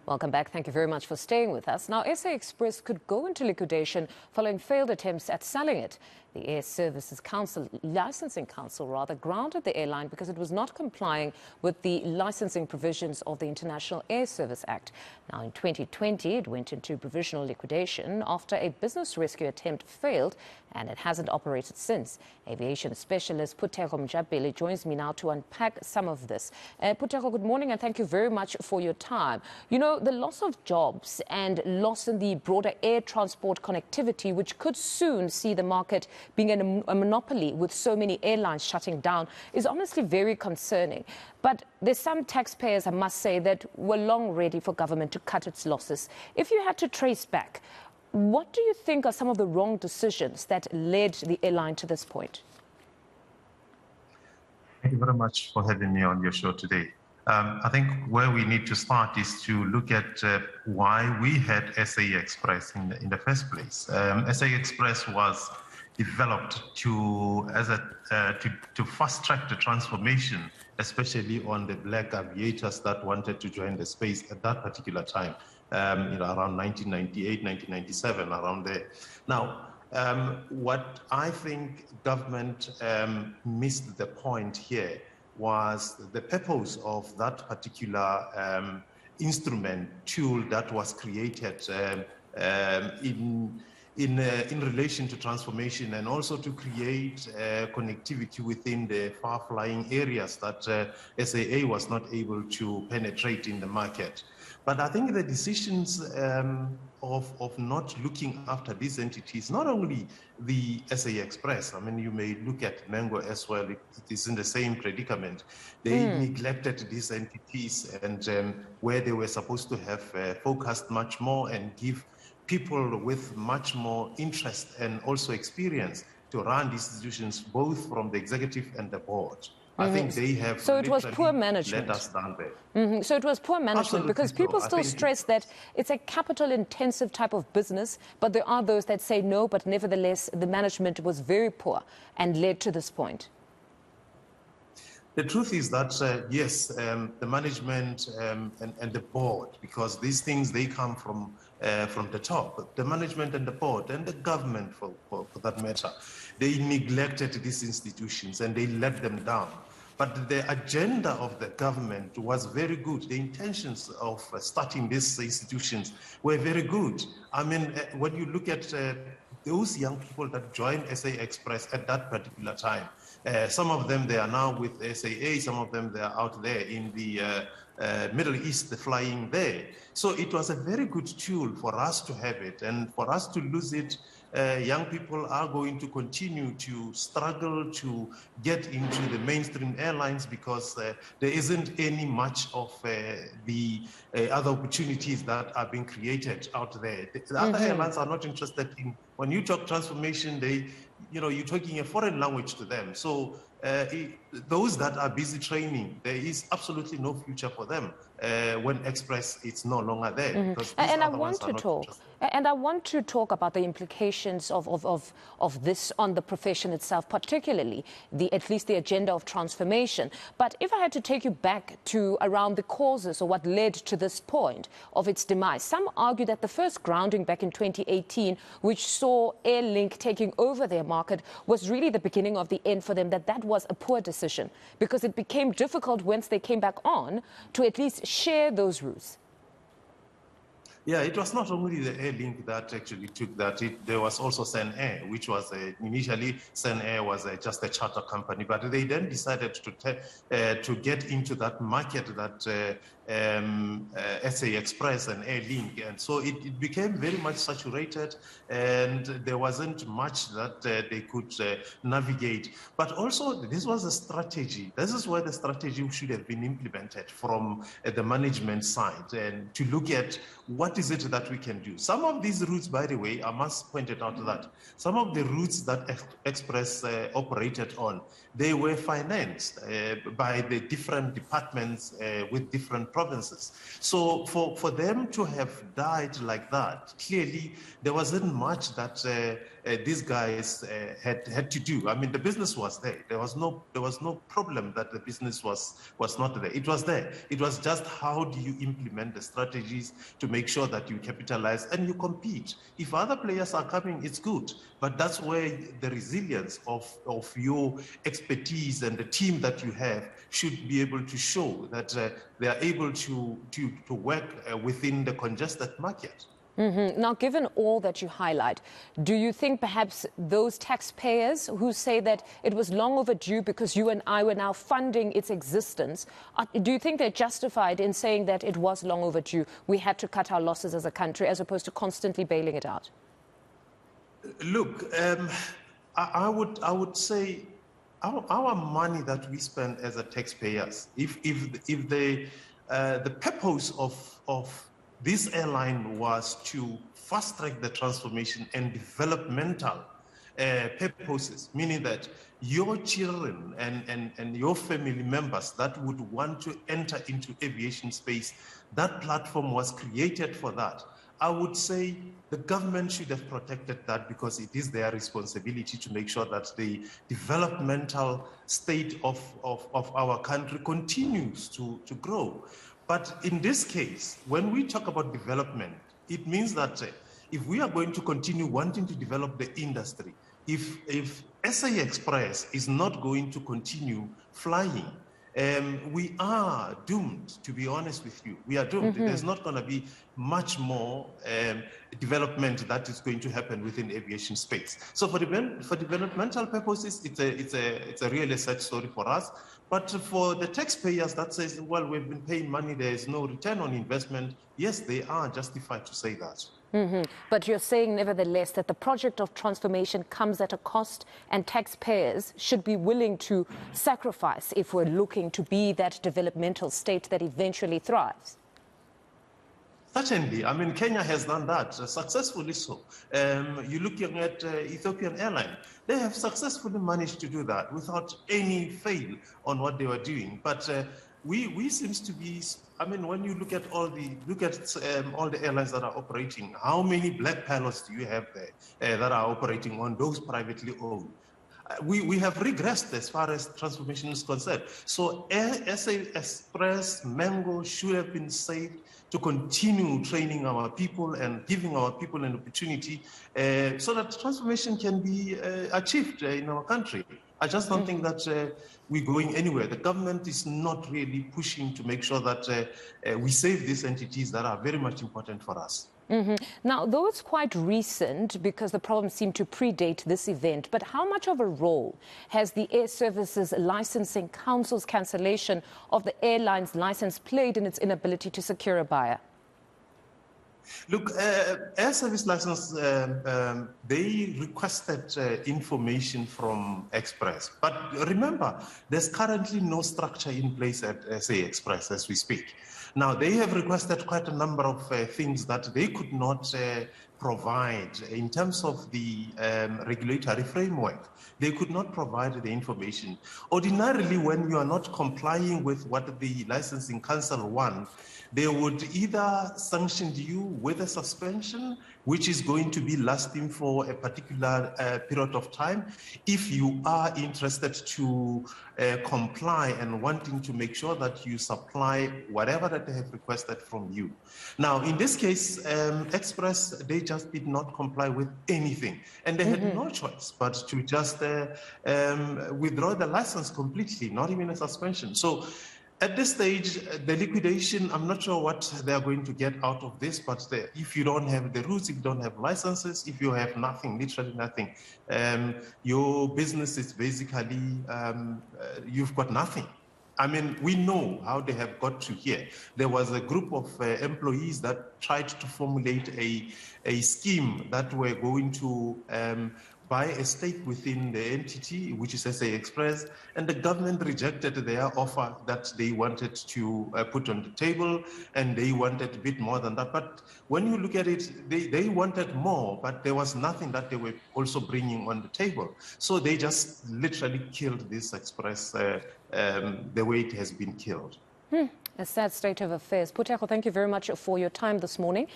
Welcome back. Thank you very much for staying with us. Now, SA Express could go into liquidation following failed attempts at selling it. The Air Services Council, Licensing Council rather, grounded the airline because it was not complying with the licensing provisions of the International Air Service Act. Now, in 2020, it went into provisional liquidation after a business rescue attempt failed, and it hasn't operated since. Aviation Specialist Phuthego Mojapele joins me now to unpack some of this. Phuthego, good morning, and thank you very much for your time. You know, the loss of jobs and loss in the broader air transport connectivity, which could soon see the market being a monopoly with so many airlines shutting down, is honestly very concerning. But there's some taxpayers, I must say, that were long ready for government to cut its losses. If you had to trace back, what do you think are some of the wrong decisions that led the airline to this point? Thank you very much for having me on your show today. I think where we need to start is to look at why we had SA Express in the first place. SA Express was developed to fast-track the transformation, especially on the black aviators that wanted to join the space at that particular time, around 1998, 1997, around there. Now, what I think government missed the point here was the purpose of that particular instrument, tool that was created in relation to transformation, and also to create connectivity within the far-flying areas that SAA was not able to penetrate in the market. But I think the decisions of not looking after these entities, not only the SA Express, I mean, you may look at Mango as well, it is in the same predicament. They neglected these entities, and where they were supposed to have focused much more and give people with much more interest and also experience to run these institutions, both from the executive and the board. I think they have. So it was poor management. Let us down there. So it was poor management. Absolutely, because people still stress that it's a capital-intensive type of business, but there are those that say no, but nevertheless, the management was very poor and led to this point. The truth is that, yes, the management and the board, because these things, they come from the top, the management and the board and the government for that matter, they neglected these institutions and they let them down. But the agenda of the government was very good. The intentions of starting these institutions were very good. I mean, when you look at those young people that joined SA Express at that particular time, some of them, they are now with SAA, some of them, they are out there in the Middle East, flying there. So it was a very good tool for us to have it, and for us to lose it, young people are going to continue to struggle to get into the mainstream airlines because there isn't any much of the other opportunities that are being created out there. The other airlines are not interested in, when you talk transformation, you're talking a foreign language to them. So those that are busy training, there is absolutely no future for them when Express is no longer there. Because and I want to talk about the implications of this on the profession itself, particularly at least the agenda of transformation. But if I had to take you back to around the causes or what led to this point of its demise, some argue that the first grounding back in 2018, which saw Airlink taking over their market, was really the beginning of the end for them, that was a poor decision because it became difficult once they came back on to at least share those routes. Yeah, it was not only the Airlink that actually took that. There was also Sen Air, which was initially Sen Air was just a charter company, but they then decided to get into that market that SA Express and Airlink, and so it became very much saturated, and there wasn't much that they could navigate. But also, this was a strategy. This is where the strategy should have been implemented from the management side, and to look at what is it that we can do. Some of these routes, by the way, I must point it out that some of the routes that Express operated on, they were financed by the different departments with different provinces. So for them to have died like that, clearly there wasn't much that these guys had to do. I mean, the business was there. There was no problem that the business was not there. It was there. It was just how do you implement the strategies to make sure that you capitalize and you compete. If other players are coming, it's good. But that's where the resilience of your expertise and the team that you have should be able to show that they are able to work within the congested market. Now, given all that you highlight, do you think perhaps those taxpayers who say that it was long overdue because you and I were now funding its existence, do you think they're justified in saying that it was long overdue, we had to cut our losses as a country, as opposed to constantly bailing it out? Look, I would say our money that we spend as a taxpayers, if the purpose of this airline was to fast-track the transformation and developmental purposes, meaning that your children and your family members that would want to enter into aviation space, that platform was created for that. I would say the government should have protected that because it is their responsibility to make sure that the developmental state of our country continues to grow. But in this case, when we talk about development, it means that if we are going to continue wanting to develop the industry, if SA Express is not going to continue flying, we are doomed, to be honest with you. We are doomed. There's not going to be much more development that is going to happen within aviation space. So for developmental purposes, it's a really sad story for us. But for the taxpayers that says, well, we've been paying money, there is no return on investment, yes, they are justified to say that. But you're saying, nevertheless, that the project of transformation comes at a cost and taxpayers should be willing to sacrifice if we're looking to be that developmental state that eventually thrives. Certainly. I mean, Kenya has done that successfully so. You're looking at Ethiopian Airline. They have successfully managed to do that without any fail on what they were doing. But we seems to be, I mean, when you look at all the airlines that are operating, how many black pilots do you have there that are operating on those privately owned? We have regressed as far as transformation is concerned. So SA Express, Mango should have been saved to continue training our people and giving our people an opportunity so that transformation can be achieved in our country. I just don't think that we're going anywhere. The government is not really pushing to make sure that we save these entities that are very much important for us. Now, though it's quite recent because the problem seemed to predate this event, but how much of a role has the Air Services Licensing Council's cancellation of the airline's license played in its inability to secure a buyer? Look, Air Service License, they requested information from Express. But remember, there's currently no structure in place at SA Express as we speak. Now, they have requested quite a number of things that they could not provide in terms of the regulatory framework. They could not provide the information. Ordinarily, when you are not complying with what the licensing council wants, they would either sanction you with a suspension, which is going to be lasting for a particular period of time, if you are interested to comply and wanting to make sure that you supply whatever that they have requested from you. Now, in this case, Express, they just did not comply with anything. And they had no choice but to just withdraw the license completely, not even a suspension. So at this stage, the liquidation, I'm not sure what they are going to get out of this, but if you don't have the routes, if you don't have licenses, if you have nothing, literally nothing, your business is basically, you've got nothing. I mean, we know how they have got to here. There was a group of employees that tried to formulate a scheme that were going to buy a stake within the entity, which is SA Express, and the government rejected their offer that they wanted to put on the table, and they wanted a bit more than that. But when you look at it, they wanted more, but there was nothing that they were also bringing on the table. So they just literally killed this Express the way it has been killed. A sad state of affairs. Phuthego, thank you very much for your time this morning.